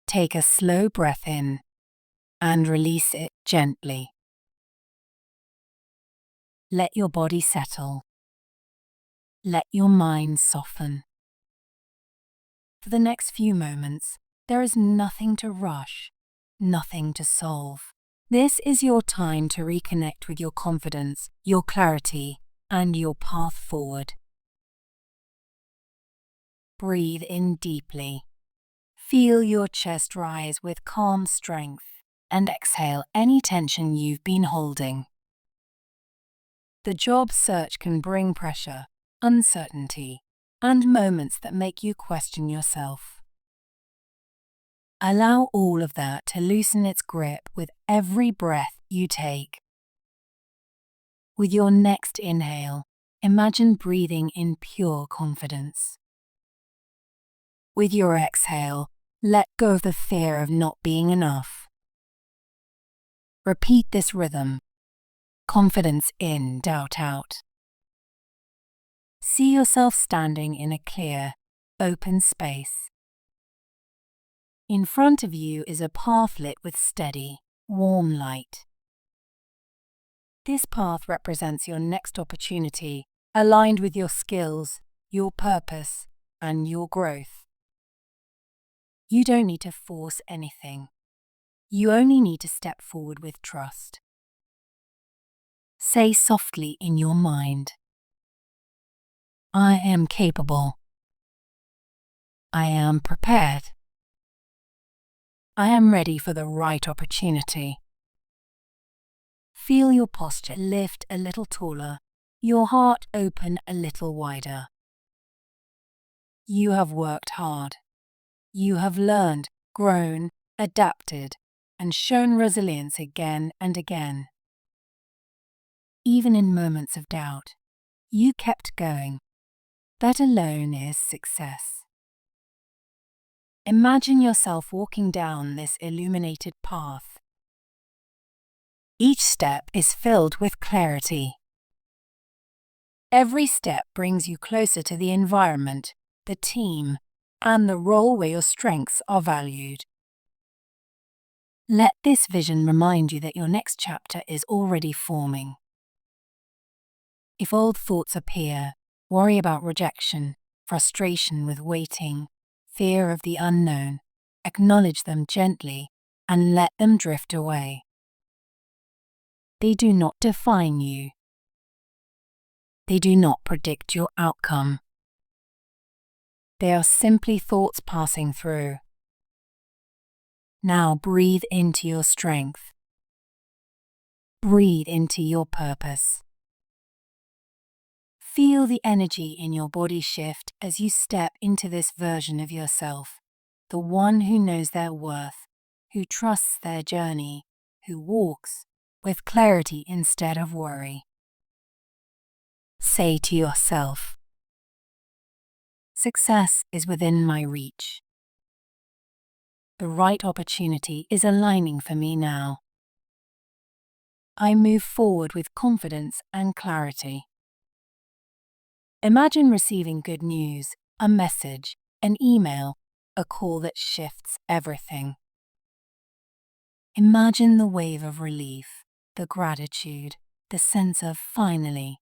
Take a slow breath in and release it gently. Let your body settle. Let your mind soften. For the next few moments, there is nothing to rush, nothing to solve. This is your time to reconnect with your confidence, your clarity, and your path forward. Breathe in deeply. Feel your chest rise with calm strength, and exhale any tension you've been holding. The job search can bring pressure, uncertainty, and moments that make you question yourself. Allow all of that to loosen its grip with every breath you take. With your next inhale, imagine breathing in pure confidence. With your exhale, let go of the fear of not being enough. Repeat this rhythm. Confidence in, doubt out. See yourself standing in a clear, open space. In front of you is a path lit with steady, warm light. This path represents your next opportunity, aligned with your skills, your purpose, and your growth. You don't need to force anything. You only need to step forward with trust. Say softly in your mind, I am capable. I am prepared. I am ready for the right opportunity. Feel your posture lift a little taller, your heart open a little wider. You have worked hard. You have learned, grown, adapted, and shown resilience again and again. Even in moments of doubt, you kept going. That alone is success. Imagine yourself walking down this illuminated path. Each step is filled with clarity. Every step brings you closer to the environment, the team, and the role where your strengths are valued. Let this vision remind you that your next chapter is already forming. If old thoughts appear, worry about rejection, frustration with waiting, fear of the unknown, acknowledge them gently and let them drift away. They do not define you. They do not predict your outcome. They are simply thoughts passing through. Now breathe into your strength. Breathe into your purpose. Feel the energy in your body shift as you step into this version of yourself, the one who knows their worth, who trusts their journey, who walks with clarity instead of worry. Say to yourself, success is within my reach. The right opportunity is aligning for me now. I move forward with confidence and clarity. Imagine receiving good news, a message, an email, a call that shifts everything. Imagine the wave of relief, the gratitude, the sense of finally.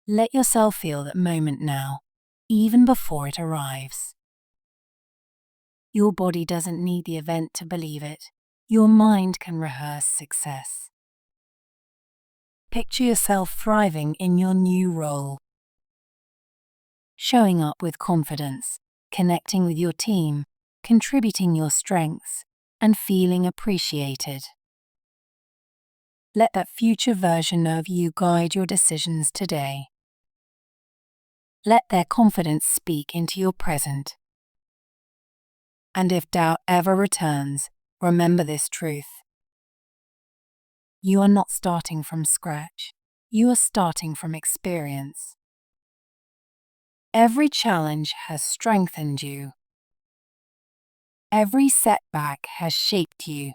Let yourself feel that moment now, even before it arrives. Your body doesn't need the event to believe it. Your mind can rehearse success. Picture yourself thriving in your new role. Showing up with confidence, connecting with your team, contributing your strengths, and feeling appreciated. Let that future version of you guide your decisions today. Let their confidence speak into your present. And if doubt ever returns, remember this truth. You are not starting from scratch. You are starting from experience. Every challenge has strengthened you. Every setback has shaped you.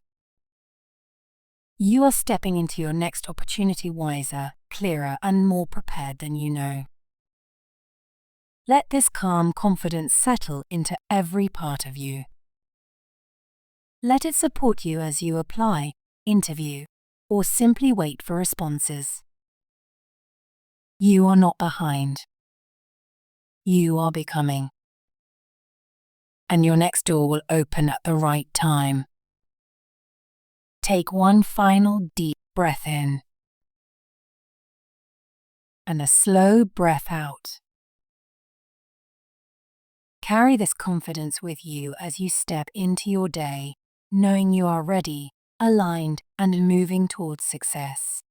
You are stepping into your next opportunity wiser, clearer, and more prepared than you know. Let this calm confidence settle into every part of you. Let it support you as you apply, interview, or simply wait for responses. You are not behind. You are becoming. And your next door will open at the right time. Take one final deep breath in and a slow breath out. Carry this confidence with you as you step into your day, knowing you are ready, aligned, and moving towards success.